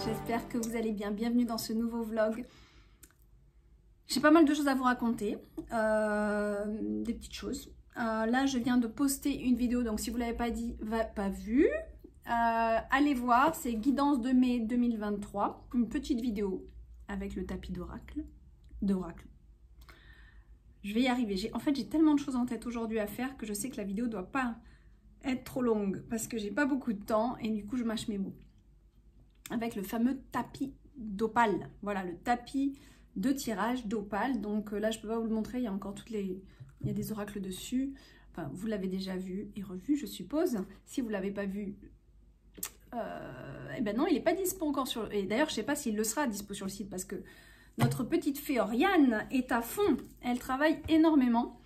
J'espère que vous allez bien. Bienvenue dans ce nouveau vlog. J'ai pas mal de choses à vous raconter, des petites choses. Là, je viens de poster une vidéo, donc si vous ne l'avez pas vue, allez voir, c'est Guidance de mai 2023, une petite vidéo avec le tapis d'oracle. Je vais y arriver. En fait, j'ai tellement de choses en tête aujourd'hui à faire que je sais que la vidéo ne doit pas être trop longue parce que j'ai pas beaucoup de temps et du coup, je mâche mes mots. Avec le fameux tapis d'opale. Voilà, le tapis de tirage d'opale. Donc là, je ne peux pas vous le montrer. Il y a encore il y a des oracles dessus. Enfin, vous l'avez déjà vu et revu, je suppose. Si vous ne l'avez pas vu, eh ben non, il n'est pas dispo encore sur... Et d'ailleurs, je ne sais pas s'il le sera dispo sur le site parce que notre petite fée Oriane est à fond. Elle travaille énormément.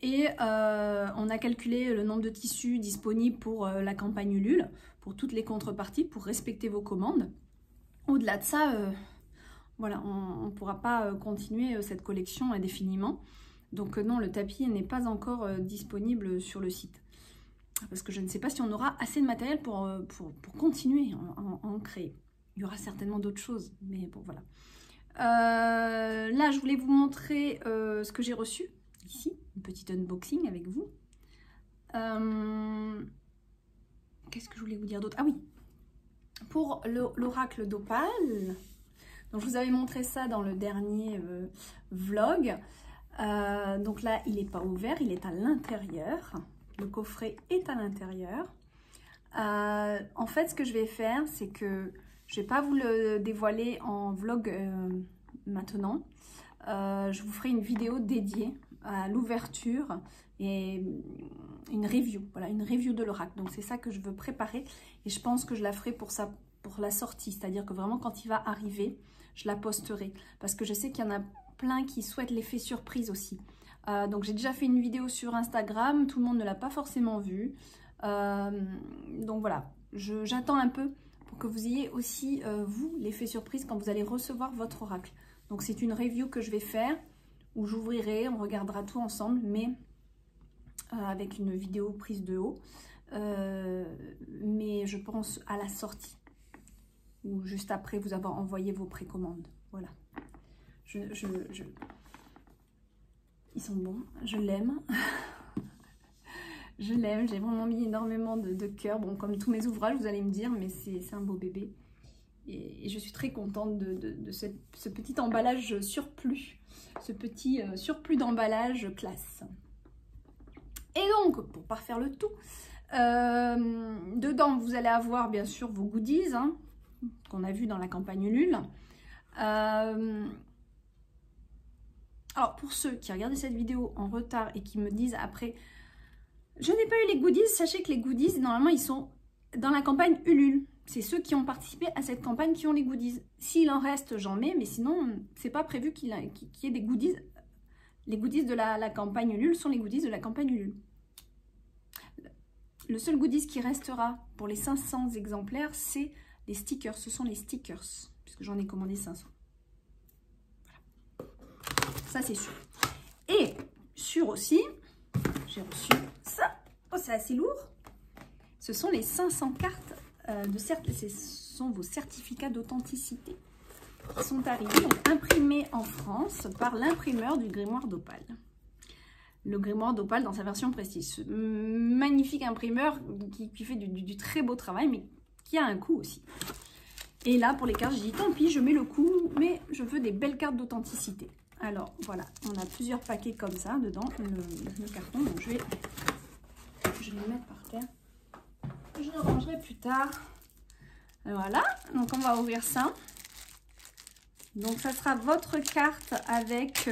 Et on a calculé le nombre de tissus disponibles pour la campagne Ulule, pour toutes les contreparties, pour respecter vos commandes. Au-delà de ça, voilà, on ne pourra pas continuer cette collection indéfiniment. Donc non, le tapis n'est pas encore disponible sur le site. Parce que je ne sais pas si on aura assez de matériel pour continuer à en créer. Il y aura certainement d'autres choses, mais bon, voilà. Là, je voulais vous montrer ce que j'ai reçu. Ici, une petite unboxing avec vous. Qu'est-ce que je voulais vous dire d'autre? Ah oui, pour l'oracle d'opale. Donc, je vous avais montré ça dans le dernier vlog. Donc là, il n'est pas ouvert, il est à l'intérieur. Le coffret est à l'intérieur. En fait, ce que je vais faire, c'est que je ne vais pas vous le dévoiler en vlog maintenant. Je vous ferai une vidéo dédiée à l'ouverture et une review, voilà, une review de l'oracle. Donc c'est ça que je veux préparer et je pense que je la ferai pour la sortie, c'est-à-dire que vraiment quand il va arriver, je la posterai parce que je sais qu'il y en a plein qui souhaitent l'effet surprise aussi. Donc j'ai déjà fait une vidéo sur Instagram, tout le monde ne l'a pas forcément vue. Donc voilà, j'attends un peu pour que vous ayez aussi, vous, l'effet surprise quand vous allez recevoir votre oracle. Donc c'est une review que je vais faire, où j'ouvrirai, on regardera tout ensemble, mais avec une vidéo prise de haut. Mais je pense à la sortie, ou juste après vous avoir envoyé vos précommandes. Voilà. Ils sont bons, je l'aime. Je l'aime, j'ai vraiment mis énormément de cœur. Bon, comme tous mes ouvrages, vous allez me dire, mais c'est un beau bébé. Et je suis très contente de ce petit emballage surplus. Ce petit surplus d'emballage classe. Et donc, pour parfaire le tout, dedans, vous allez avoir bien sûr vos goodies, hein, qu'on a vu dans la campagne Ulule. Alors, pour ceux qui regardent cette vidéo en retard et qui me disent après... Je n'ai pas eu les goodies. Sachez que les goodies, normalement, ils sont dans la campagne Ulule. C'est ceux qui ont participé à cette campagne qui ont les goodies. S'il en reste, j'en mets, mais sinon, c'est pas prévu qu'il y ait des goodies. Les goodies de la campagne Ulule sont les goodies de la campagne Ulule. Le seul goodies qui restera pour les 500 exemplaires, c'est les stickers. Ce sont les stickers, puisque j'en ai commandé 500. Voilà. Ça, c'est sûr. Et sûr aussi... J'ai reçu ça. Oh, c'est assez lourd. Ce sont les 500 cartes ce sont vos certificats d'authenticité qui sont arrivés, donc imprimés en France par l'imprimeur du grimoire d'opale. Le grimoire d'opale dans sa version prestige. Ce magnifique imprimeur qui fait du très beau travail, mais qui a un coût aussi. Et là, pour les cartes, j'ai dit tant pis, je mets le coût, mais je veux des belles cartes d'authenticité. Alors voilà, on a plusieurs paquets comme ça dedans, le carton, donc je vais le mettre par terre. Je le rangerai plus tard. Voilà, donc on va ouvrir ça. Donc ça sera votre carte avec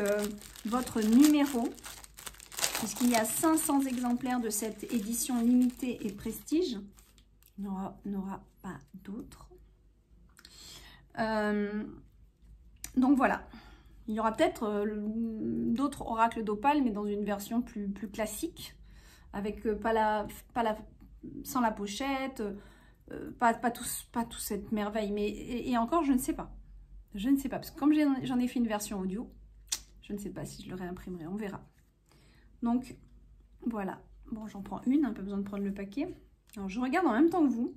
votre numéro, puisqu'il y a 500 exemplaires de cette édition limitée et prestige. Il n'y aura pas d'autres. Donc voilà. Il y aura peut-être d'autres oracles d'opale, mais dans une version plus classique, avec sans la pochette, pas tout cette merveille, mais et encore, je ne sais pas. Je ne sais pas, parce que comme j'en ai fait une version audio, je ne sais pas si je le réimprimerai, on verra. Donc, voilà. Bon, j'en prends une, hein, pas besoin de prendre le paquet. Alors, je regarde en même temps que vous.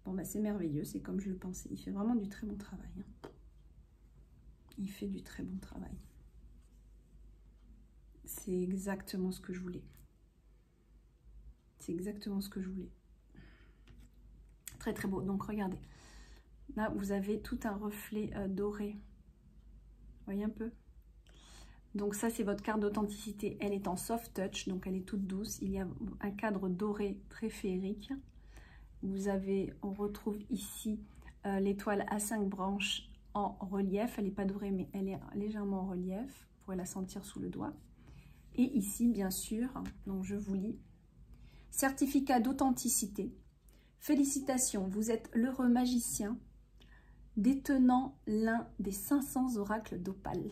Bon, bah, c'est merveilleux, c'est comme je le pensais. Il fait vraiment du très bon travail. Hein. Il fait du très bon travail. C'est exactement ce que je voulais. C'est exactement ce que je voulais. Très, très beau. Donc, regardez. Là, vous avez tout un reflet doré. Vous voyez un peu? Donc ça, c'est votre carte d'authenticité. Elle est en soft touch, donc elle est toute douce. Il y a un cadre doré très féerique. Vous avez, on retrouve ici l'étoile à 5 branches en relief. Elle n'est pas dorée, mais elle est légèrement en relief. Vous pourrez la sentir sous le doigt. Et ici, bien sûr, donc je vous lis. Certificat d'authenticité. Félicitations, vous êtes l'heureux magicien détenant l'un des 500 oracles d'Opale.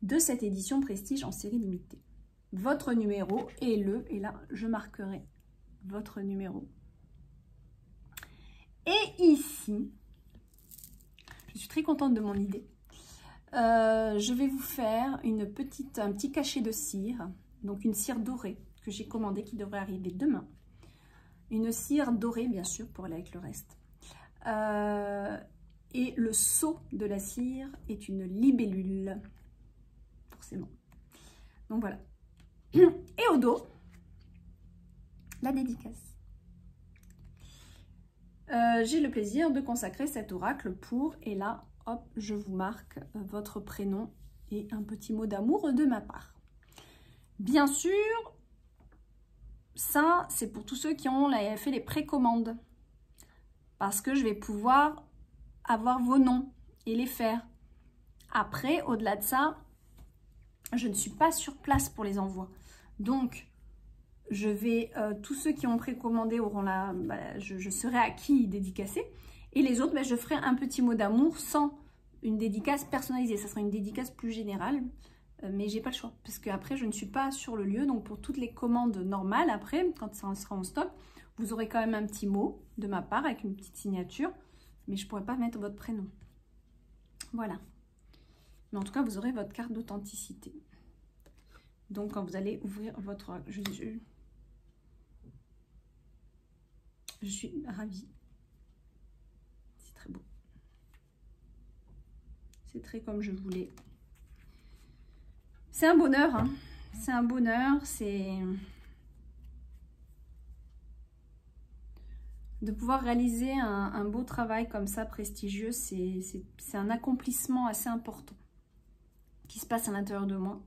De cette édition prestige en série limitée. Votre numéro est et là je marquerai votre numéro. Et ici, je suis très contente de mon idée. Je vais vous faire un petit cachet de cire, donc une cire dorée que j'ai commandée qui devrait arriver demain. Une cire dorée bien sûr pour aller avec le reste. Et le seau de la cire est une libellule, forcément. Donc voilà. Et au dos, la dédicace. J'ai le plaisir de consacrer cet oracle pour, et là, hop, je vous marque votre prénom et un petit mot d'amour de ma part. Bien sûr, ça, c'est pour tous ceux qui ont fait les précommandes. Parce que je vais pouvoir avoir vos noms et les faire. Après, au-delà de ça, je ne suis pas sur place pour les envois. Donc, je vais, tous ceux qui ont précommandé auront je serai à qui dédicacer. Et les autres, je ferai un petit mot d'amour sans une dédicace personnalisée. Ça sera une dédicace plus générale, mais j'ai pas le choix. Parce qu'après, je ne suis pas sur le lieu. Donc, pour toutes les commandes normales, après, quand ça sera en stock, vous aurez quand même un petit mot de ma part avec une petite signature. Mais je ne pourrai pas mettre votre prénom. Voilà. Mais en tout cas, vous aurez votre carte d'authenticité. Donc, quand vous allez ouvrir votre... Je suis ravie. C'est très beau. C'est très comme je voulais. C'est un bonheur. Hein. C'est un bonheur. C'est... De pouvoir réaliser un beau travail comme ça, prestigieux, c'est un accomplissement assez important qui se passe à l'intérieur de moi.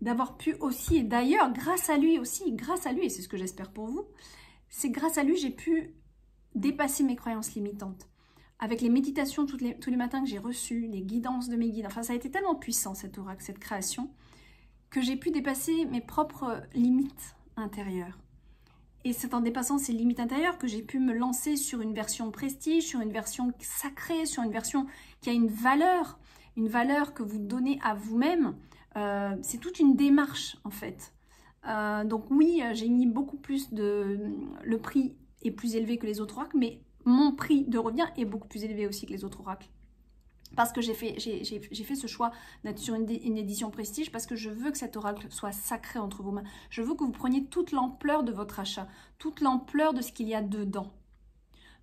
D'avoir pu aussi, et d'ailleurs, grâce à lui, et c'est ce que j'espère pour vous, c'est grâce à lui j'ai pu dépasser mes croyances limitantes. Avec les méditations tous les matins que j'ai reçues, les guidances de mes guides, enfin ça a été tellement puissant cet oracle, cette création, que j'ai pu dépasser mes propres limites intérieures. Et c'est en dépassant ces limites intérieures que j'ai pu me lancer sur une version prestige, sur une version sacrée, sur une version qui a une valeur que vous donnez à vous-même. C'est toute une démarche en fait. Donc oui, j'ai mis beaucoup plus le prix est plus élevé que les autres oracles, mais mon prix de revient est beaucoup plus élevé aussi que les autres oracles. Parce que j'ai fait ce choix d'être sur une édition prestige parce que je veux que cet oracle soit sacré entre vos mains. Je veux que vous preniez toute l'ampleur de votre achat, toute l'ampleur de ce qu'il y a dedans.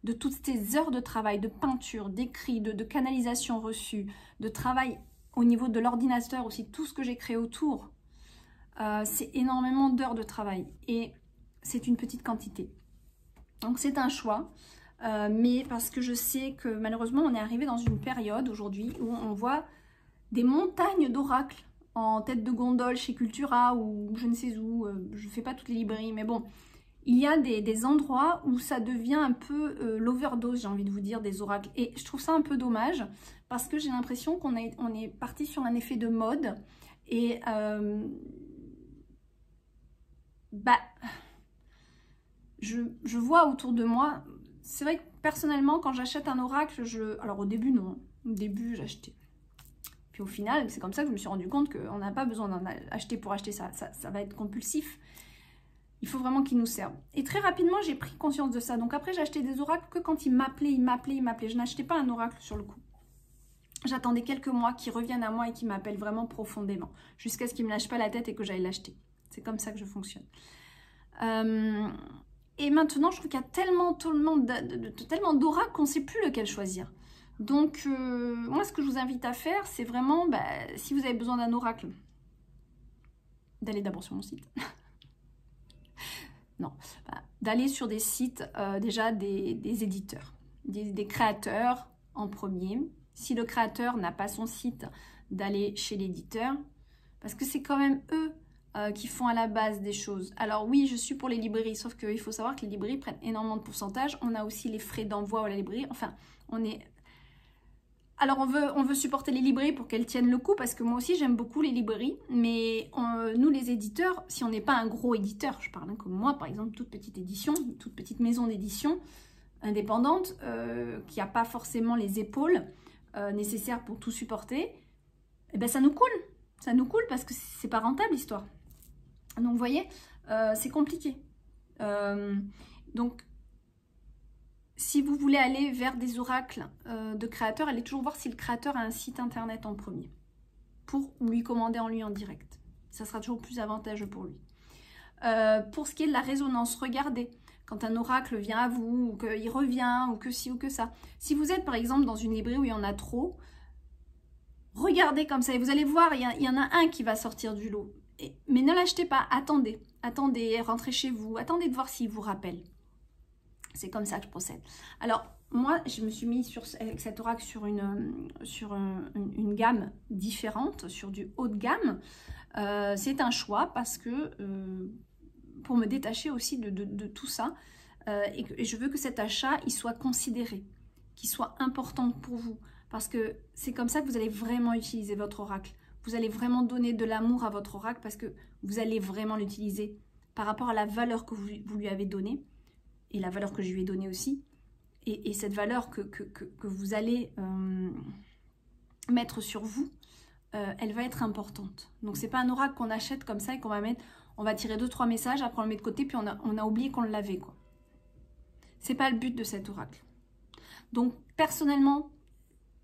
De toutes ces heures de travail, de peinture, d'écrit, de canalisation reçue, de travail au niveau de l'ordinateur aussi, tout ce que j'ai créé autour. C'est énormément d'heures de travail et c'est une petite quantité. Donc c'est un choix. Mais parce que je sais que malheureusement on est arrivé dans une période aujourd'hui où on voit des montagnes d'oracles en tête de gondole chez Cultura ou je ne sais où, je ne fais pas toutes les librairies, mais bon, il y a des endroits où ça devient un peu l'overdose, j'ai envie de vous dire, des oracles. Et je trouve ça un peu dommage parce que j'ai l'impression qu'on est parti sur un effet de mode et je vois autour de moi... C'est vrai que personnellement, quand j'achète un oracle, alors au début non, au début j'achetais. Puis au final, c'est comme ça que je me suis rendu compte qu'on n'a pas besoin d'en acheter pour acheter ça. Ça va être compulsif. Il faut vraiment qu'ils nous servent. Et très rapidement, j'ai pris conscience de ça. Donc après, j'ai acheté des oracles que quand ils m'appelaient. Je n'achetais pas un oracle sur le coup. J'attendais quelques mois qu'ils reviennent à moi et qu'ils m'appellent vraiment profondément. Jusqu'à ce qu'ils ne me lâchent pas la tête et que j'aille l'acheter. C'est comme ça que je fonctionne. Et maintenant, je trouve qu'il y a tellement d'oracles qu'on ne sait plus lequel choisir. Donc, moi, ce que je vous invite à faire, c'est vraiment, si vous avez besoin d'un oracle, d'aller d'abord sur mon site. Non, d'aller sur des sites, déjà des éditeurs, des créateurs en premier. Si le créateur n'a pas son site, d'aller chez l'éditeur, parce que c'est quand même eux qui font à la base des choses. Alors oui, je suis pour les librairies, sauf qu'il faut savoir que les librairies prennent énormément de pourcentage. On a aussi les frais d'envoi à la librairie. Enfin, on est... Alors on veut supporter les librairies pour qu'elles tiennent le coup, parce que moi aussi j'aime beaucoup les librairies, mais nous les éditeurs, si on n'est pas un gros éditeur, je parle comme moi par exemple, toute petite édition, toute petite maison d'édition indépendante, qui n'a pas forcément les épaules nécessaires pour tout supporter, et ben ça nous coule parce que c'est pas rentable l'histoire. Donc vous voyez, c'est compliqué. Donc si vous voulez aller vers des oracles de créateurs, allez toujours voir si le créateur a un site internet en premier pour lui commander en lui en direct. Ça sera toujours plus avantageux pour lui. Pour ce qui est de la résonance, regardez quand un oracle vient à vous, ou qu'il revient, ou que ci ou que ça. Si vous êtes par exemple dans une librairie où il y en a trop, regardez comme ça et vous allez voir, il y en a un qui va sortir du lot. Mais ne l'achetez pas, attendez, rentrez chez vous, attendez de voir s'il vous rappelle. C'est comme ça que je procède. Alors, moi, je me suis mis avec cet oracle sur une gamme différente, sur du haut de gamme. C'est un choix parce que, pour me détacher aussi de tout ça, et je veux que cet achat, il soit considéré, qu'il soit important pour vous. Parce que c'est comme ça que vous allez vraiment utiliser votre oracle. Vous allez vraiment donner de l'amour à votre oracle parce que vous allez vraiment l'utiliser par rapport à la valeur que vous lui avez donnée. Et la valeur que je lui ai donnée aussi, et cette valeur que vous allez mettre sur vous, elle va être importante. Donc c'est pas un oracle qu'on achète comme ça et qu'on va mettre, on va tirer 2-3 messages, après on le met de côté, puis on a oublié qu'on l'avait, quoi. C'est pas le but de cet oracle. Donc personnellement,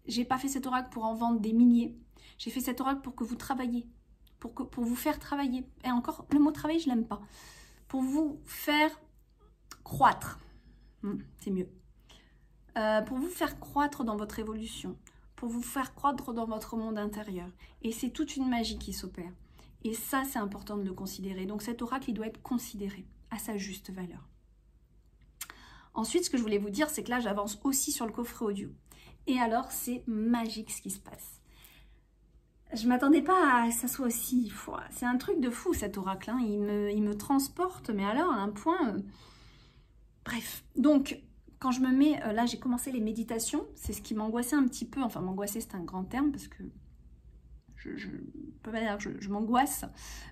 j'ai pas fait cet oracle pour en vendre des milliers. J'ai fait cet oracle pour que vous travailliez, pour vous faire travailler. Et encore, le mot travailler, je l'aime pas. Pour vous faire croître, c'est mieux. Pour vous faire croître dans votre évolution, pour vous faire croître dans votre monde intérieur. Et c'est toute une magie qui s'opère. Et ça, c'est important de le considérer. Donc cet oracle, il doit être considéré à sa juste valeur. Ensuite, ce que je voulais vous dire, c'est que là, j'avance aussi sur le coffret audio. Et alors, c'est magique ce qui se passe. Je ne m'attendais pas à que ça soit aussi... C'est un truc de fou, cet oracle. Hein. Il me transporte, mais alors à un point... Bref, donc, quand je me mets... là, j'ai commencé les méditations. C'est ce qui m'angoissait un petit peu. Enfin, m'angoisser, c'est un grand terme, parce que... Je peux pas dire que je m'angoisse,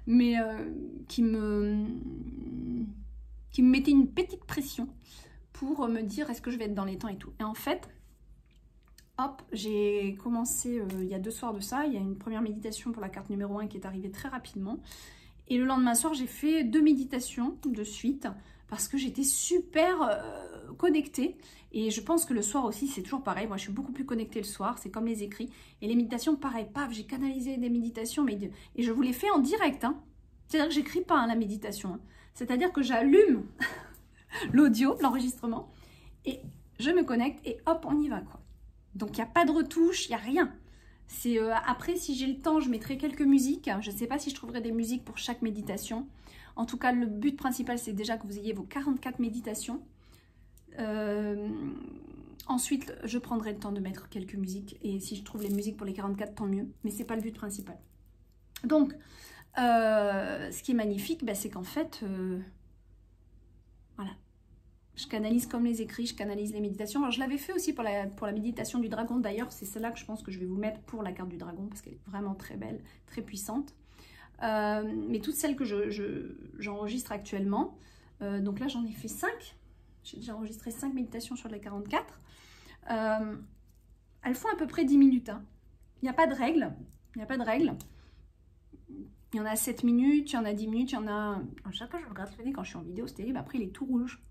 mais qui me mettait une petite pression pour me dire est-ce que je vais être dans les temps et tout. Et en fait, hop, j'ai commencé il y a 2 soirs de ça. Il y a une première méditation pour la carte numéro 1 qui est arrivée très rapidement. Et le lendemain soir, j'ai fait 2 méditations de suite parce que j'étais super connectée. Et je pense que le soir aussi, c'est toujours pareil. Moi, je suis beaucoup plus connectée le soir. C'est comme les écrits. Et les méditations, pareil, paf, j'ai canalisé des méditations. Et je vous les fais en direct. Hein. C'est-à-dire que j'écris pas la méditation. Hein. C'est-à-dire que j'allume l'audio, l'enregistrement. Et je me connecte et hop, on y va, quoi. Donc, il n'y a pas de retouche, il n'y a rien. C'est après, si j'ai le temps, je mettrai quelques musiques. Je ne sais pas si je trouverai des musiques pour chaque méditation. En tout cas, le but principal, c'est déjà que vous ayez vos 44 méditations. Ensuite, je prendrai le temps de mettre quelques musiques. Et si je trouve les musiques pour les 44, tant mieux. Mais ce n'est pas le but principal. Donc, ce qui est magnifique, c'est qu'en fait, voilà. Je canalise comme les écrits, je canalise les méditations. Alors, je l'avais fait aussi pour la méditation du dragon. D'ailleurs, c'est celle-là que je pense que je vais vous mettre pour la carte du dragon parce qu'elle est vraiment très belle, très puissante. Mais toutes celles que j'enregistre actuellement, donc là, j'en ai fait 5. J'ai déjà enregistré 5 méditations sur les 44. Elles font à peu près 10 minutes. Hein. Il n'y a pas de règle. Il n'y a pas de règle. Il y en a 7 minutes, il y en a 10 minutes, il y en a... À chaque fois, je regarde le nez quand je suis en vidéo, c'est terrible. Après, il est tout rouge.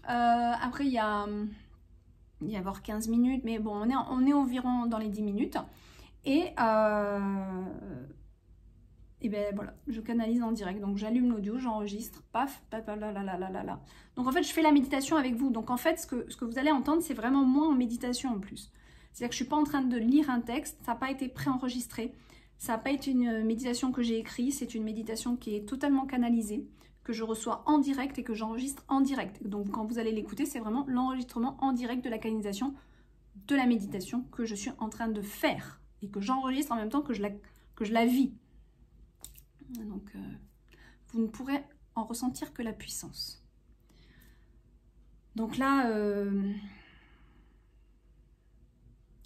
Après, il y a avoir 15 minutes, mais bon, on est environ dans les 10 minutes. Et ben voilà, je canalise en direct. Donc, j'allume l'audio, j'enregistre, paf, paf, là, là, là, là, là, là. Donc, en fait, je fais la méditation avec vous. Donc, en fait, ce que vous allez entendre, c'est vraiment moi en méditation en plus. C'est-à-dire que je ne suis pas en train de lire un texte, ça n'a pas été préenregistré. Ça n'a pas été une méditation que j'ai écrite, c'est une méditation qui est totalement canalisée, que je reçois en direct et que j'enregistre en direct. Donc quand vous allez l'écouter, c'est vraiment l'enregistrement en direct de la canalisation de la méditation que je suis en train de faire et que j'enregistre en même temps que je la vis. Donc vous ne pourrez en ressentir que la puissance. Donc là,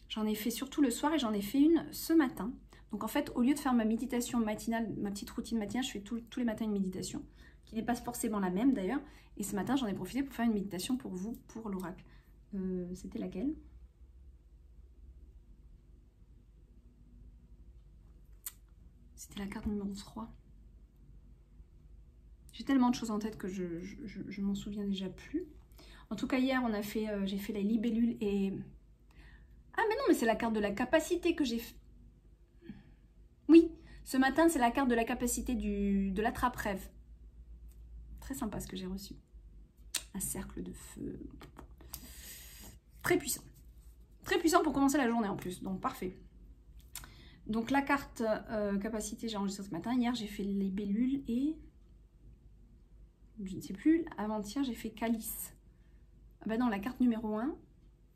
j'en ai fait surtout le soir et j'en ai fait une ce matin. Donc en fait, au lieu de faire ma méditation matinale, ma petite routine matinale, je fais tous les matins une méditation, qui n'est pas forcément la même d'ailleurs. Et ce matin, j'en ai profité pour faire une méditation pour vous, pour l'oracle. C'était laquelle? C'était la carte numéro 3. J'ai tellement de choses en tête que je m'en souviens déjà plus. En tout cas, hier, j'ai fait la libellule et... Ah mais non, mais c'est la carte de la capacité que j'ai fait. Oui, ce matin, c'est la carte de la capacité de l'attrape-rêve. Très sympa ce que j'ai reçu. Un cercle de feu. Très puissant. Très puissant pour commencer la journée en plus, donc parfait. Donc la carte capacité, j'ai enregistré ce matin. Hier, j'ai fait les bellules et... Je ne sais plus, avant-hier, j'ai fait calice. Ah ben non, la carte numéro 1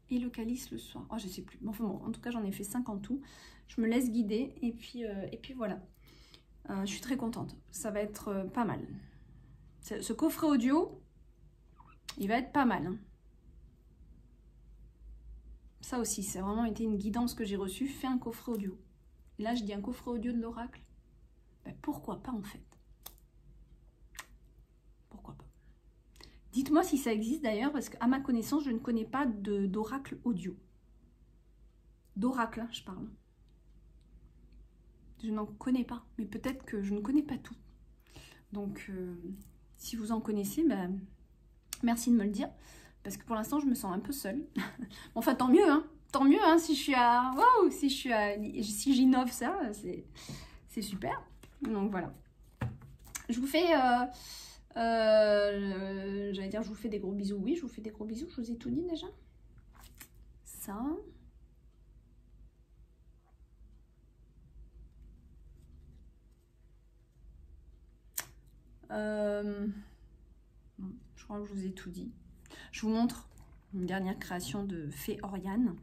et le calice le soir. Oh, je sais plus. Enfin bon, en tout cas, j'en ai fait 5 en tout. Je me laisse guider et puis voilà. Je suis très contente. Ça va être pas mal. Ce coffret audio, il va être pas mal. Hein. Ça aussi, ça a vraiment été une guidance que j'ai reçue. Fais un coffret audio. Et là, je dis un coffret audio de l'oracle. Ben, pourquoi pas en fait? Pourquoi pas? Dites-moi si ça existe d'ailleurs, parce qu'à ma connaissance, je ne connais pas d'oracle audio. D'oracle, hein, je parle. Je n'en connais pas, mais peut-être que je ne connais pas tout. Donc, si vous en connaissez, ben, merci de me le dire, parce que pour l'instant, je me sens un peu seule. Enfin, tant mieux, hein. Tant mieux, hein, si je suis à... Waouh, si j'innove ça, c'est super. Donc, voilà. Je vous fais... j'allais dire, je vous fais des gros bisous. Oui, je vous fais des gros bisous. Je vous ai tout dit déjà. Ça... je crois que je vous ai tout dit. Je vous montre une dernière création de Fée Oriane.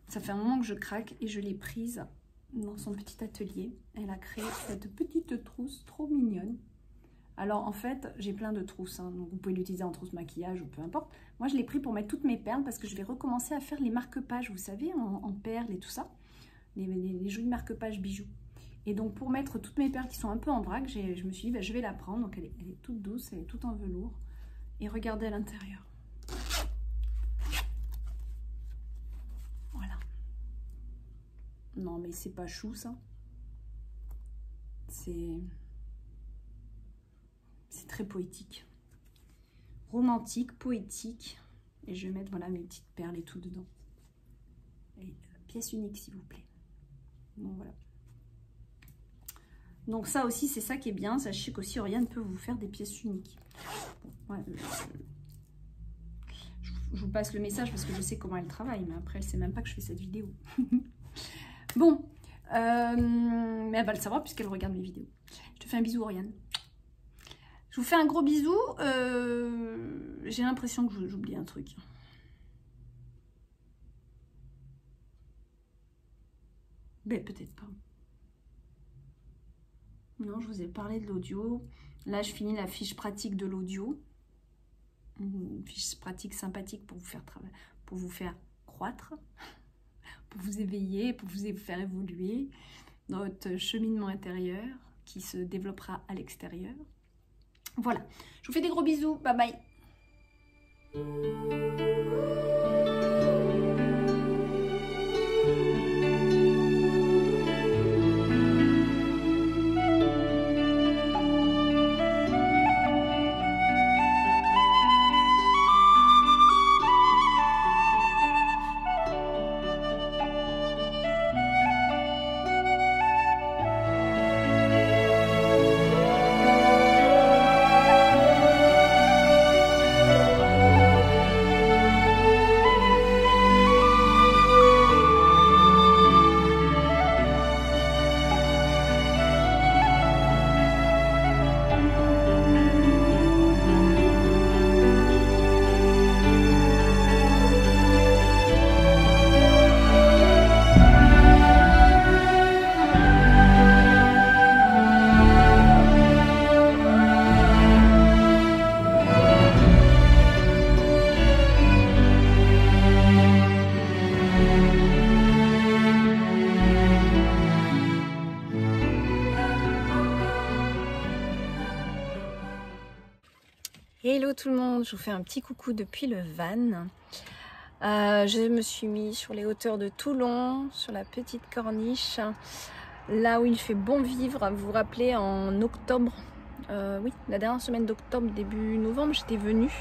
Ça fait un moment que je craque et je l'ai prise dans son petit atelier. Elle a créé cette petite trousse trop mignonne. Alors en fait, j'ai plein de trousses, hein, donc vous pouvez l'utiliser en trousse maquillage ou peu importe. Moi je l'ai pris pour mettre toutes mes perles parce que je vais recommencer à faire les marque-pages, vous savez, en perles et tout ça. Les jolis marque-pages bijoux. Et donc pour mettre toutes mes perles qui sont un peu en vrac, je me suis dit bah, je vais la prendre. Donc elle est toute douce, elle est toute en velours. Et regardez à l'intérieur. Voilà. Non mais c'est pas chou ça. C'est très poétique. Romantique, poétique. Et je vais mettre voilà mes petites perles et tout dedans. Et pièce unique s'il vous plaît. Bon voilà. Donc ça aussi, c'est ça qui est bien. Sachez qu'aussi Oriane peut vous faire des pièces uniques. Bon, ouais, je vous passe le message parce que je sais comment elle travaille. Mais après, elle ne sait même pas que je fais cette vidéo. Bon. Mais elle va le savoir puisqu'elle regarde mes vidéos. Je te fais un bisou, Oriane. Je vous fais un gros bisou. J'ai l'impression que j'oublie un truc. Mais peut-être pas. Non, je vous ai parlé de l'audio. Là, je finis la fiche pratique de l'audio. Une fiche pratique sympathique pour vous faire croître, pour vous éveiller, pour vous faire évoluer dans votre cheminement intérieur qui se développera à l'extérieur. Voilà. Je vous fais des gros bisous. Bye bye. Hello tout le monde, je vous fais un petit coucou depuis le van. Je me suis mis sur les hauteurs de Toulon, sur la petite corniche, là où il fait bon vivre. Vous vous rappelez, en octobre, oui, la dernière semaine d'octobre, début novembre, j'étais venue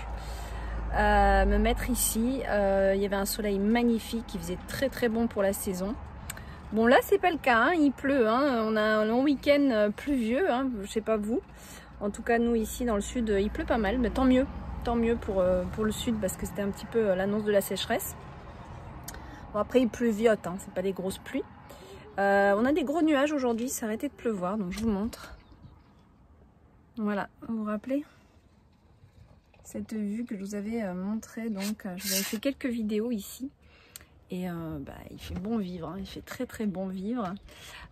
me mettre ici. Il y avait un soleil magnifique, il faisait très très bon pour la saison. Bon là c'est pas le cas, hein, il pleut, hein. On a un long week-end pluvieux, hein, je sais pas vous. En tout cas, nous, ici, dans le sud, il pleut pas mal. Mais tant mieux pour le sud, parce que c'était un petit peu l'annonce de la sécheresse. Bon, après, il pleuviote, hein, c'est pas des grosses pluies. On a des gros nuages aujourd'hui, ça a arrêté de pleuvoir, donc je vous montre. Voilà, vous vous rappelez cette vue que je vous avais montrée. Donc, je vous avais fait quelques vidéos ici. Et il fait bon vivre, hein, il fait très très bon vivre.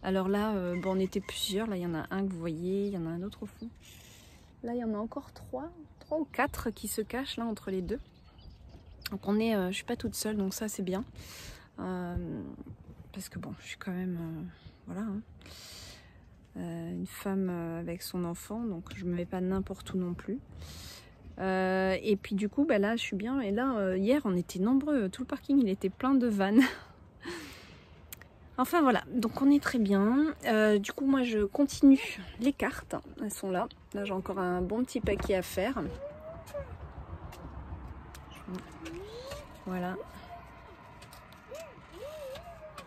Alors là, on était plusieurs. Là, il y en a un que vous voyez, il y en a un autre au fond. Là, il y en a encore trois ou quatre qui se cachent là entre les deux. Donc je suis pas toute seule, donc ça c'est bien. Parce que bon, je suis quand même, voilà, hein, une femme avec son enfant, donc je me mets pas n'importe où non plus. Et puis du coup, là, je suis bien. Et là, hier, on était nombreux. Tout le parking, il était plein de vannes. Enfin voilà, donc on est très bien. Du coup, moi, je continue les cartes. Elles sont là. Là, j'ai encore un bon petit paquet à faire. Voilà.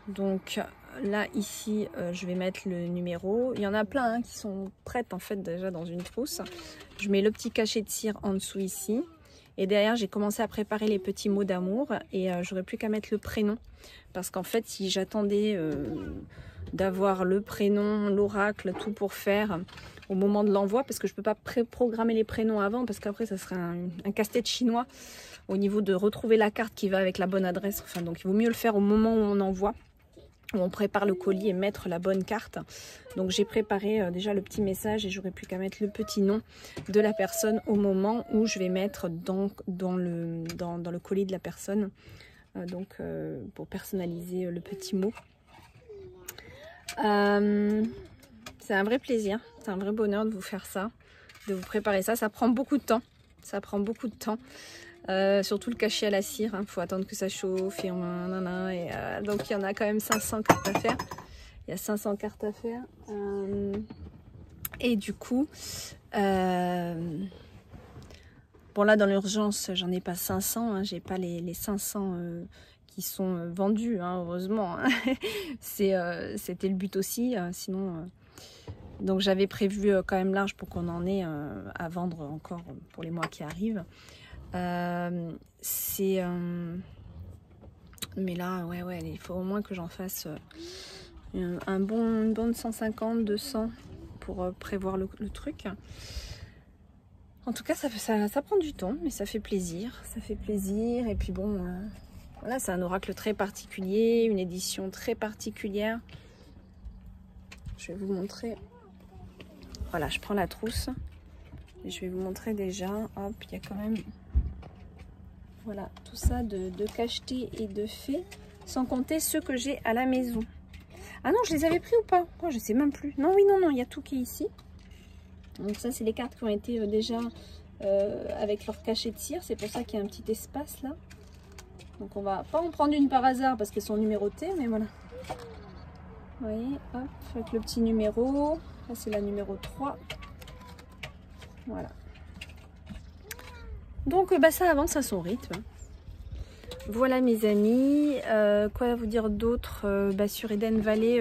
Donc là, ici, je vais mettre le numéro. Il y en a plein hein, qui sont prêtes en fait déjà dans une trousse. Je mets le petit cachet de cire en dessous ici. Et derrière, j'ai commencé à préparer les petits mots d'amour. Et j'aurais plus qu'à mettre le prénom. Parce qu'en fait, si j'attendais d'avoir le prénom, l'oracle, tout pour faire au moment de l'envoi, parce que je ne peux pas pré-programmer les prénoms avant, parce qu'après, ça serait un casse-tête chinois au niveau de retrouver la carte qui va avec la bonne adresse. Enfin, donc, il vaut mieux le faire au moment où on envoie, où on prépare le colis et mettre la bonne carte. Donc j'ai préparé déjà le petit message et j'aurai plus qu'à mettre le petit nom de la personne au moment où je vais mettre dans le colis de la personne, pour personnaliser le petit mot. C'est un vrai plaisir, c'est un vrai bonheur de vous faire ça, de vous préparer ça. Ça prend beaucoup de temps, surtout le cachet à la cire, hein. Faut attendre que ça chauffe et donc il y en a quand même 500 cartes à faire. Il y a 500 cartes à faire. Et du coup, bon là dans l'urgence, j'en ai pas 500, hein, j'ai pas les 500 qui sont vendus, hein, heureusement. Hein. C'était le but aussi, sinon. Donc j'avais prévu quand même large pour qu'on en ait à vendre encore pour les mois qui arrivent. Mais là ouais il faut au moins que j'en fasse une bonne 150 200 pour prévoir le truc. En tout cas ça prend du temps, mais ça fait plaisir, et puis bon, voilà, c'est un oracle très particulier, une édition très particulière. Je vais vous montrer. Voilà, je prends la trousse et je vais vous montrer déjà. Hop, il y a quand même, voilà, tout ça de cachetés et de faits, sans compter ceux que j'ai à la maison. Ah non, je les avais pris ou pas? Oh, je sais même plus. Non, oui, non, il y a tout qui est ici. Donc ça, c'est les cartes qui ont été déjà avec leur cachet de cire. C'est pour ça qu'il y a un petit espace là. Donc on va pas en prendre une par hasard parce qu'elles sont numérotées, mais voilà. Vous voyez, hop, avec le petit numéro. Là, c'est la numéro 3. Voilà. Donc ça avance à son rythme. Voilà mes amis, quoi vous dire d'autre? Sur Eden Valley,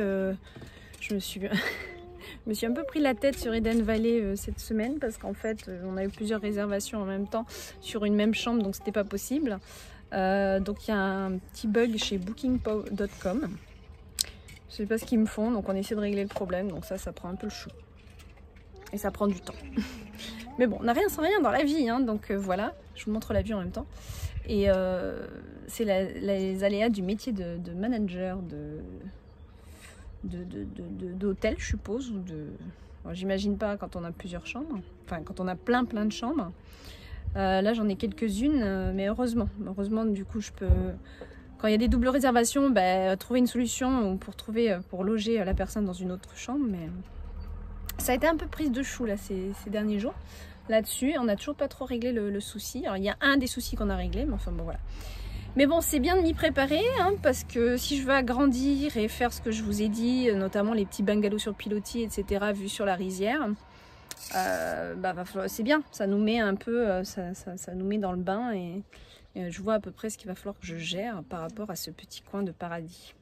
je me suis un peu pris la tête sur Eden Valley cette semaine, parce qu'en fait on a eu plusieurs réservations en même temps sur une même chambre, donc c'était pas possible. Donc il y a un petit bug chez booking.com. Je sais pas ce qu'ils me font, donc on essaie de régler le problème. Donc ça prend un peu le chou. Et ça prend du temps. Mais bon, on n'a rien sans rien dans la vie, hein, donc voilà. Je vous montre la vue en même temps. Et c'est les aléas du métier de manager d'hôtel, je suppose. Bon, j'imagine pas quand on a plusieurs chambres. Enfin, quand on a plein de chambres. Là, j'en ai quelques-unes, mais heureusement, du coup, je peux... Quand il y a des doubles réservations, trouver une solution pour loger la personne dans une autre chambre. Mais ça a été un peu prise de chou là ces derniers jours. là-dessus. On n'a toujours pas trop réglé le souci. Alors il y a un des soucis qu'on a réglé, mais enfin bon voilà. Mais bon, c'est bien de m'y préparer, hein, parce que si je veux agrandir et faire ce que je vous ai dit, notamment les petits bungalows sur pilotis, etc., vus sur la rizière, c'est bien. Ça nous met un peu, ça nous met dans le bain et je vois à peu près ce qu'il va falloir que je gère par rapport à ce petit coin de paradis.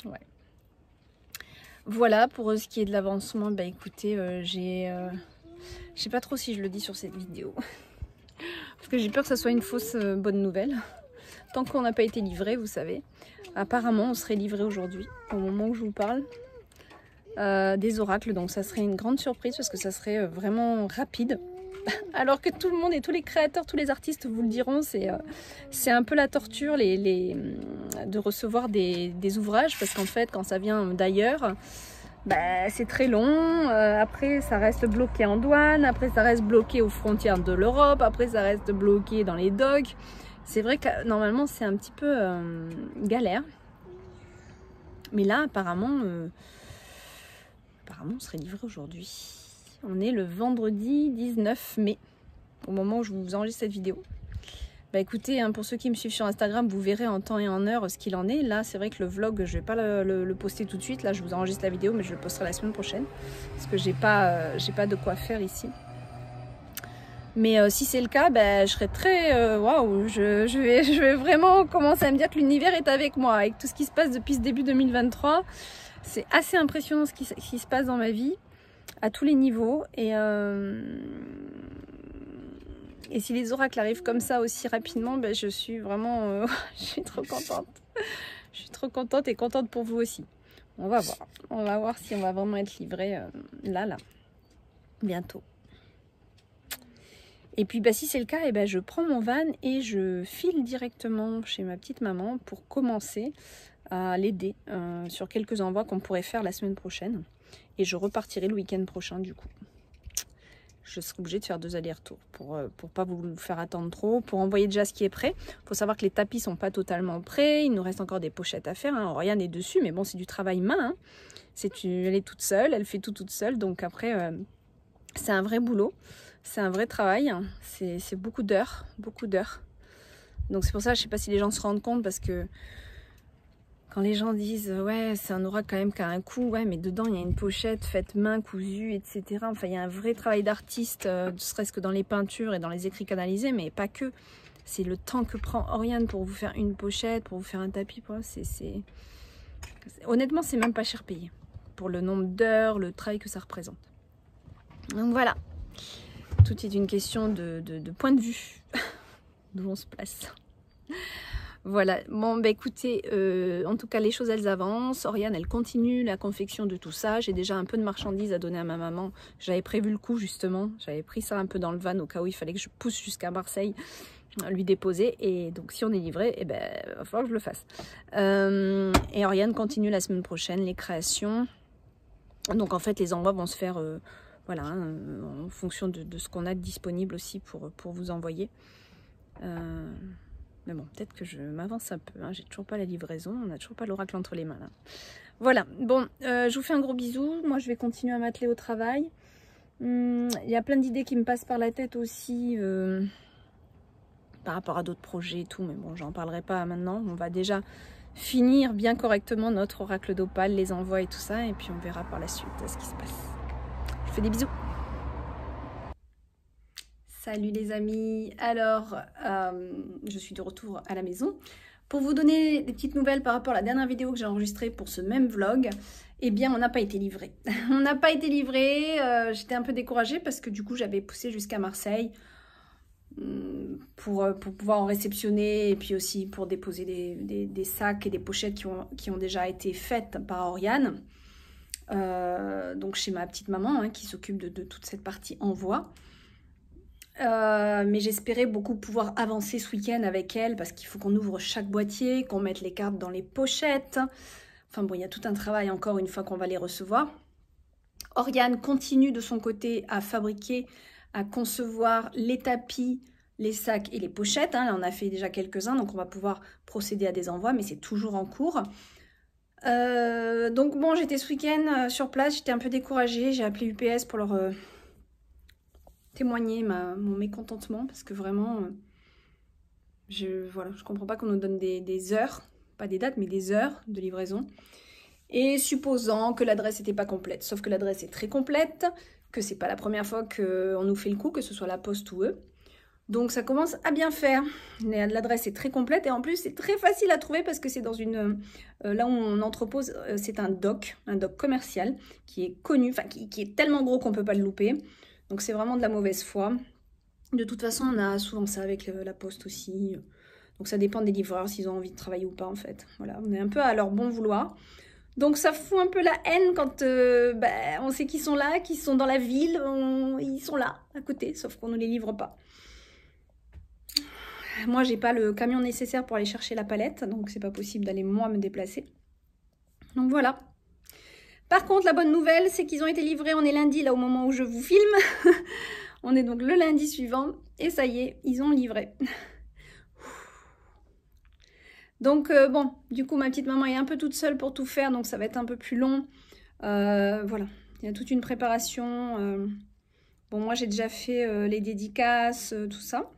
Ouais. Voilà, pour ce qui est de l'avancement, bah écoutez, je sais pas trop si je le dis sur cette vidéo. Parce que j'ai peur que ça soit une fausse bonne nouvelle. Tant qu'on n'a pas été livré, vous savez. Apparemment, on serait livré aujourd'hui, au moment où je vous parle. Des oracles, donc ça serait une grande surprise parce que ça serait vraiment rapide. Alors que tout le monde et tous les créateurs, tous les artistes vous le diront, c'est un peu la torture de recevoir des ouvrages parce qu'en fait, quand ça vient d'ailleurs, bah, c'est très long. Après, ça reste bloqué en douane. Après, ça reste bloqué aux frontières de l'Europe. Après, ça reste bloqué dans les docks. C'est vrai que normalement, c'est un petit peu galère. Mais là, apparemment, on serait livré aujourd'hui. On est le vendredi 19 mai, au moment où je vous enregistre cette vidéo. Bah écoutez, hein, pour ceux qui me suivent sur Instagram, vous verrez en temps et en heure ce qu'il en est. Là, c'est vrai que le vlog, je vais pas le poster tout de suite. Là, je vous enregistre la vidéo, mais je le posterai la semaine prochaine. Parce que j'ai pas de quoi faire ici. Mais si c'est le cas, bah, je serais très... Waouh, je vais vraiment commencer à me dire que l'univers est avec moi. Avec tout ce qui se passe depuis ce début 2023. C'est assez impressionnant ce qui se passe dans ma vie. À tous les niveaux. Et si les oracles arrivent comme ça aussi rapidement, ben je suis vraiment... je suis trop contente. Je suis trop contente et contente pour vous aussi. On va voir. On va voir si on va vraiment être livré là. Bientôt. Et puis si c'est le cas, et je prends mon van et je file directement chez ma petite maman pour commencer à l'aider sur quelques envois qu'on pourrait faire la semaine prochaine. Et je repartirai le week-end prochain du coup. Je serai obligée de faire 2 allers-retours pour pas vous faire attendre trop, pour envoyer déjà ce qui est prêt. Il faut savoir que les tapis sont pas totalement prêts, il nous reste encore des pochettes à faire. Hein. Oriane est dessus, mais bon, c'est du travail main. Hein. Elle est toute seule, elle fait tout toute seule. Donc après, c'est un vrai boulot, c'est un vrai travail. Hein. C'est beaucoup d'heures, Donc c'est pour ça, je sais pas si les gens se rendent compte parce que quand les gens disent ouais c'est un oracle quand même qui a un coût, ouais mais dedans il y a une pochette faite main cousue etc. Enfin il y a un vrai travail d'artiste, ne serait-ce que dans les peintures et dans les écrits canalisés, mais pas que. C'est le temps que prend Oriane pour vous faire une pochette, pour vous faire un tapis. Honnêtement c'est même pas cher payé pour le nombre d'heures, le travail que ça représente. Donc voilà, tout est une question de point de vue d'où on se place. Voilà, bon écoutez, en tout cas les choses elles avancent. Oriane elle continue la confection de tout ça. J'ai déjà un peu de marchandises à donner à ma maman. J'avais prévu le coup justement, j'avais pris ça un peu dans le van au cas où il fallait que je pousse jusqu'à Marseille lui déposer. Et donc si on est livré, il va falloir que je le fasse. Et Oriane continue la semaine prochaine les créations. Donc en fait les envois vont se faire voilà, en fonction de ce qu'on a de disponible aussi pour vous envoyer. Mais bon, peut-être que je m'avance un peu, hein. J'ai toujours pas la livraison, on n'a toujours pas l'oracle entre les mains là. Voilà, bon, je vous fais un gros bisou. Moi je vais continuer à m'atteler au travail. Il y a plein d'idées qui me passent par la tête aussi par rapport à d'autres projets et tout, mais bon, j'en parlerai pas maintenant. On va déjà finir bien correctement notre oracle d'opale, les envois et tout ça, et puis on verra par la suite ce qui se passe. Je vous fais des bisous. Salut les amis, alors je suis de retour à la maison pour vous donner des petites nouvelles par rapport à la dernière vidéo que j'ai enregistrée pour ce même vlog. Eh bien on n'a pas été livré, on n'a pas été livré, j'étais un peu découragée parce que du coup j'avais poussé jusqu'à Marseille pour pouvoir en réceptionner et puis aussi pour déposer des sacs et des pochettes qui ont déjà été faites par Oriane. Donc chez ma petite maman hein, qui s'occupe de toute cette partie envoi. Mais j'espérais beaucoup pouvoir avancer ce week-end avec elle parce qu'il faut qu'on ouvre chaque boîtier, qu'on mette les cartes dans les pochettes. Enfin bon, il y a tout un travail encore une fois qu'on va les recevoir. Oriane continue de son côté à fabriquer, à concevoir les tapis, les sacs et les pochettes. Hein. Là, on a fait déjà quelques-uns, donc on va pouvoir procéder à des envois, mais c'est toujours en cours. Donc bon, j'étais ce week-end sur place, j'étais un peu découragée. J'ai appelé UPS pour leur témoigner mon mécontentement parce que vraiment, je comprends pas qu'on nous donne des heures, pas des dates, mais des heures de livraison. Et supposant que l'adresse n'était pas complète, sauf que l'adresse est très complète, que c'est pas la première fois qu'on nous fait le coup, que ce soit la poste ou eux. Donc ça commence à bien faire. L'adresse est très complète et en plus c'est très facile à trouver parce que c'est dans une... là où on entrepose, c'est un dock commercial qui est connu, enfin qui est tellement gros qu'on ne peut pas le louper. Donc c'est vraiment de la mauvaise foi. De toute façon on a souvent ça avec la poste aussi. Donc ça dépend des livreurs s'ils ont envie de travailler ou pas en fait. Voilà, on est un peu à leur bon vouloir. Donc ça fout un peu la haine quand on sait qu'ils sont là, qu'ils sont dans la ville, ils sont là à côté, sauf qu'on ne les livre pas. Moi, j'ai pas le camion nécessaire pour aller chercher la palette, donc c'est pas possible d'aller moi me déplacer. Donc voilà. Par contre, la bonne nouvelle, c'est qu'ils ont été livrés. On est lundi, là, au moment où je vous filme. On est donc le lundi suivant. Et ça y est, ils ont livré. Donc, bon, du coup, ma petite maman est un peu toute seule pour tout faire, donc ça va être un peu plus long. Voilà, il y a toute une préparation. Bon, moi, j'ai déjà fait les dédicaces, tout ça.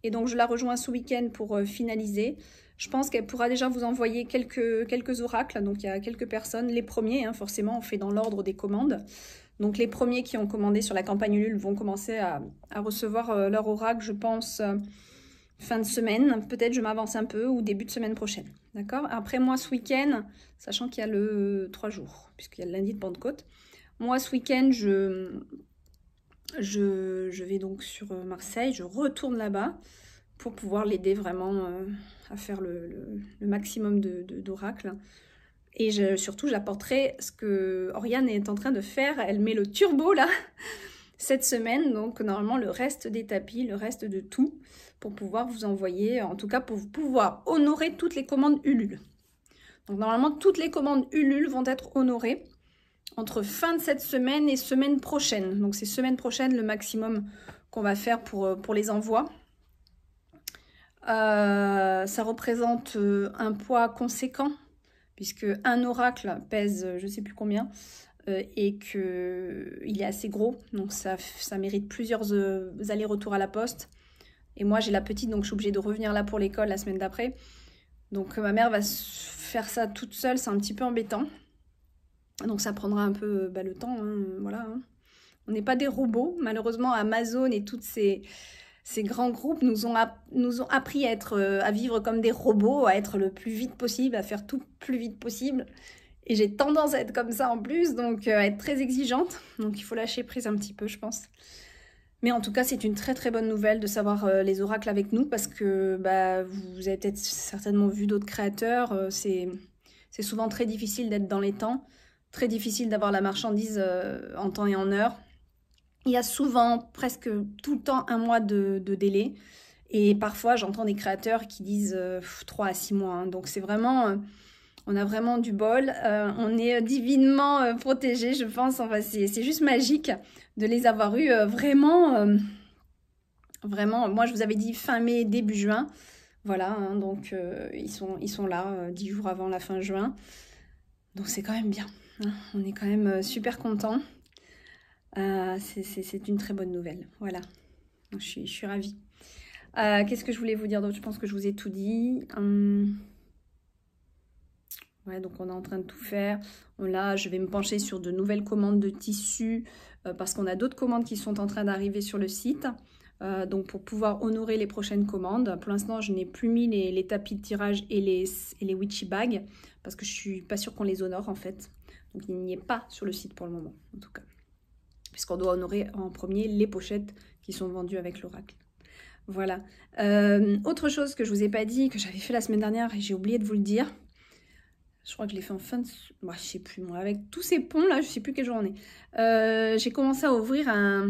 Et donc, je la rejoins ce week-end pour finaliser. Je pense qu'elle pourra déjà vous envoyer quelques oracles. Donc, il y a quelques personnes. Les premiers, hein, forcément, on fait dans l'ordre des commandes. Donc, les premiers qui ont commandé sur la campagne Ulule vont commencer à recevoir leur oracle, je pense, fin de semaine. Peut-être je m'avance un peu ou début de semaine prochaine. D'accord? Après, moi, ce week-end, sachant qu'il y a le 3 jours, puisqu'il y a le lundi de Pentecôte, moi, ce week-end, je vais donc sur Marseille, je retourne là-bas pour pouvoir l'aider vraiment à faire le maximum d'oracles. Et surtout, j'apporterai ce que Oriane est en train de faire. Elle met le turbo là, cette semaine. Donc normalement, le reste des tapis, le reste de tout, pour pouvoir vous envoyer, en tout cas pour pouvoir honorer toutes les commandes Ulule. Donc normalement, toutes les commandes Ulule vont être honorées entre fin de cette semaine et semaine prochaine. Donc c'est semaine prochaine le maximum qu'on va faire pour les envois. Ça représente un poids conséquent, puisque un oracle pèse je ne sais plus combien, et qu'il est assez gros. Donc ça mérite plusieurs allers-retours à la poste. Et moi j'ai la petite, donc je suis obligée de revenir là pour l'école la semaine d'après. Donc ma mère va faire ça toute seule, c'est un petit peu embêtant. Donc ça prendra un peu le temps, hein, voilà. Hein. On n'est pas des robots. Malheureusement, Amazon et tous ces grands groupes nous ont appris à vivre comme des robots, à être le plus vite possible, à faire tout plus vite possible. Et j'ai tendance à être comme ça en plus, donc à être très exigeante. Donc il faut lâcher prise un petit peu, je pense. Mais en tout cas, c'est une très très bonne nouvelle de savoir les oracles avec nous, parce que vous avez peut-être certainement vu d'autres créateurs. C'est souvent très difficile d'être dans les temps. Très difficile d'avoir la marchandise en temps et en heure. Il y a souvent, presque tout le temps, un mois de délai. Et parfois, j'entends des créateurs qui disent 3 à 6 mois. Hein. Donc, c'est vraiment... on a vraiment du bol. On est divinement protégés, je pense. Enfin, c'est juste magique de les avoir eus vraiment... vraiment, moi, je vous avais dit fin mai, début juin. Voilà, hein, donc ils sont là 10 jours avant la fin juin. Donc, c'est quand même bien. On est quand même super contents. C'est une très bonne nouvelle. Voilà. Donc, je suis ravie. Qu'est-ce que je voulais vous dire d'autre? Je pense que je vous ai tout dit. Ouais, donc on est en train de tout faire. Là, je vais me pencher sur de nouvelles commandes de tissus parce qu'on a d'autres commandes qui sont en train d'arriver sur le site. Donc pour pouvoir honorer les prochaines commandes. Pour l'instant, je n'ai plus mis les tapis de tirage et les witchy bags parce que je suis pas sûre qu'on les honore en fait. Donc il n'y est pas sur le site pour le moment, en tout cas. Puisqu'on doit honorer en premier les pochettes qui sont vendues avec l'oracle. Voilà. Autre chose que je vous ai pas dit, que j'avais fait la semaine dernière et j'ai oublié de vous le dire. Je crois que je l'ai fait en fin de... Bah, je sais plus, moi. Avec tous ces ponts là, je sais plus quel jour on est. J'ai commencé à ouvrir un...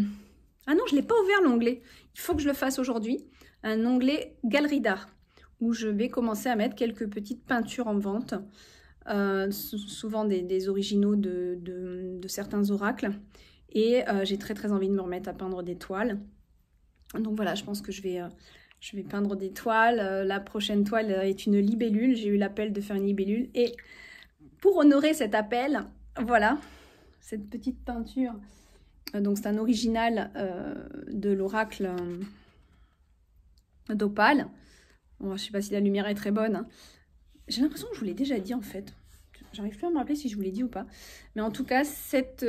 Ah non, je ne l'ai pas ouvert l'onglet. Il faut que je le fasse aujourd'hui. Un onglet galerie d'art. Où je vais commencer à mettre quelques petites peintures en vente. Souvent des originaux de certains oracles. Et j'ai très très envie de me remettre à peindre des toiles. Donc voilà, je pense que je vais peindre des toiles. La prochaine toile est une libellule. J'ai eu l'appel de faire une libellule. Et pour honorer cet appel, voilà, cette petite peinture Donc c'est un original de l'oracle d'Opale. Bon, je ne sais pas si la lumière est très bonne. Hein. J'ai l'impression que je vous l'ai déjà dit en fait. J'arrive plus à me rappeler si je vous l'ai dit ou pas. Mais en tout cas, cet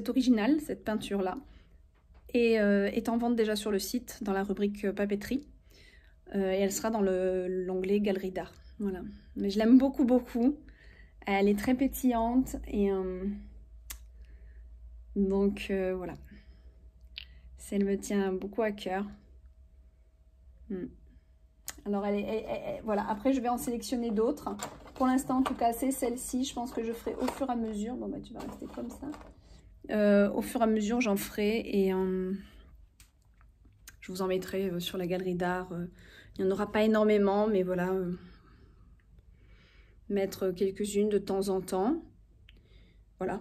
original, cette peinture-là, est en vente déjà sur le site, dans la rubrique papeterie. Et elle sera dans l'onglet Galerie d'art. Voilà. Mais je l'aime beaucoup, beaucoup. Elle est très pétillante. Et donc, voilà. Elle me tient beaucoup à cœur. Alors, voilà. Après, je vais en sélectionner d'autres. Pour l'instant, en tout cas, c'est celle-ci. Je pense que je ferai au fur et à mesure. Bon, bah, tu vas rester comme ça. Au fur et à mesure, j'en ferai. Et je vous en mettrai sur la galerie d'art. Il n'y en aura pas énormément, mais voilà. Mettre quelques-unes de temps en temps. Voilà.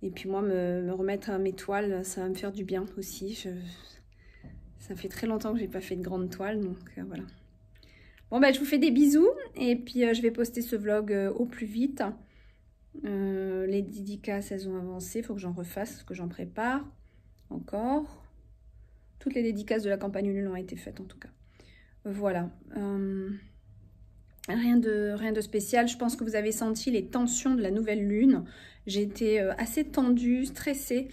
Et puis moi, me remettre à mes toiles, ça va me faire du bien aussi. Ça fait très longtemps que j'ai pas fait de grandes toiles, donc voilà. Bon, bah, je vous fais des bisous. Et puis, je vais poster ce vlog au plus vite. Les dédicaces, elles ont avancé. Il faut que j'en refasse, que j'en prépare encore. Toutes les dédicaces de la campagne Ulule ont été faites, en tout cas. Voilà. Rien de spécial. Je pense que vous avez senti les tensions de la nouvelle lune. J'ai été assez tendue, stressée,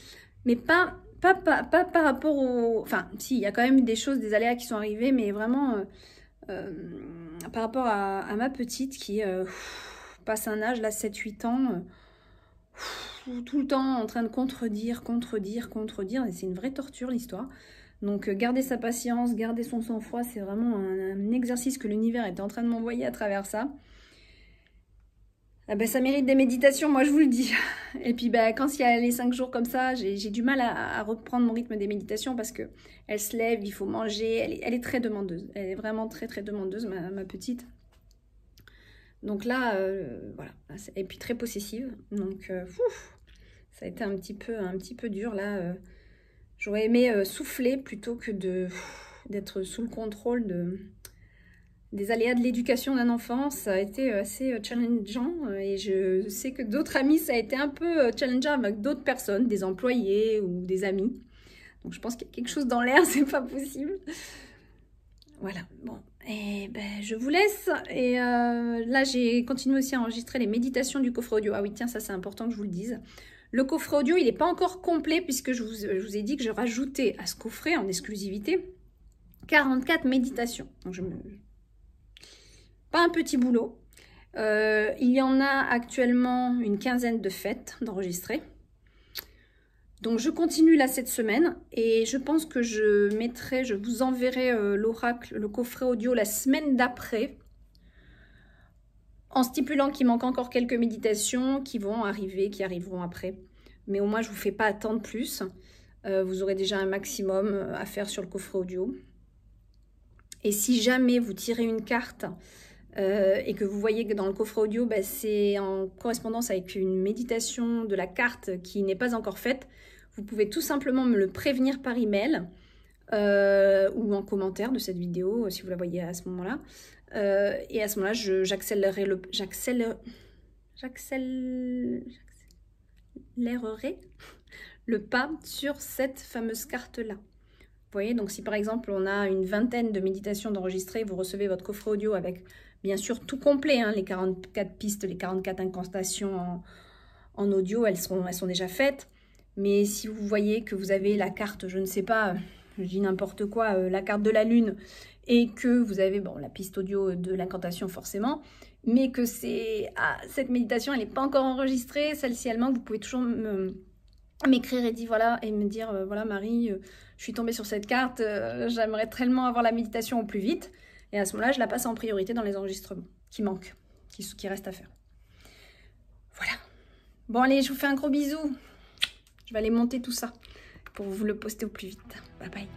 mais pas par rapport au... Enfin, si, il y a quand même des choses, des aléas qui sont arrivés, mais vraiment par rapport à ma petite qui passe un âge, là, 7-8 ans, tout le temps en train de contredire, et c'est une vraie torture, l'histoire. Donc, garder sa patience, garder son sang-froid, c'est vraiment un exercice que l'univers était en train de m'envoyer à travers ça. Ah ben, ça mérite des méditations, moi je vous le dis. Et puis ben, quand il y a les 5 jours comme ça, j'ai du mal à reprendre mon rythme des méditations parce que elle se lève, il faut manger, elle est très demandeuse. Elle est vraiment très demandeuse, ma petite. Donc là, voilà. Et puis très possessive. Donc, ça a été un petit peu dur là. J'aurais aimé souffler plutôt que d'être sous le contrôle des aléas de l'éducation d'un enfant. Ça a été assez challengeant et je sais que d'autres amis, ça a été un peu challengeant avec d'autres personnes, des employés ou des amis. Donc je pense qu'il y a quelque chose dans l'air, c'est pas possible. Voilà, bon, et ben je vous laisse. Et là, j'ai continué aussi à enregistrer les méditations du coffret audio. Ah oui, tiens, ça c'est important que je vous le dise. Le coffret audio, il n'est pas encore complet puisque je vous ai dit que je rajoutais à ce coffret en exclusivité 44 méditations. Donc pas un petit boulot. Il y en a actuellement une quinzaine de fêtes d'enregistrer. Donc je continue là cette semaine et je pense que je vous enverrai l'oracle, le coffret audio la semaine d'après, en stipulant qu'il manque encore quelques méditations qui arriveront après. Mais au moins je ne vous fais pas attendre plus. Vous aurez déjà un maximum à faire sur le coffret audio. Et si jamais vous tirez une carte et que vous voyez que dans le coffret audio, bah, c'est en correspondance avec une méditation de la carte qui n'est pas encore faite, vous pouvez tout simplement me le prévenir par email ou en commentaire de cette vidéo si vous la voyez à ce moment-là. Et à ce moment-là, j'accélérerai le pas sur cette fameuse carte-là. Vous voyez, donc si par exemple on a une vingtaine de méditations d'enregistrer, vous recevez votre coffret audio avec bien sûr tout complet, hein, les 44 pistes, les 44 incantations en audio, elles sont déjà faites. Mais si vous voyez que vous avez la carte, je ne sais pas, je dis n'importe quoi, la carte de la lune, et que vous avez bon, la piste audio de l'incantation forcément, mais que cette méditation, elle n'est pas encore enregistrée, celle-ci elle manque, vous pouvez toujours m'écrire et me dire voilà Marie, je suis tombée sur cette carte, j'aimerais tellement avoir la méditation au plus vite. Et à ce moment-là, je la passe en priorité dans les enregistrements qui manquent, qui restent à faire. Voilà. Bon allez, je vous fais un gros bisou. Je vais aller monter tout ça pour vous le poster au plus vite. Bye bye.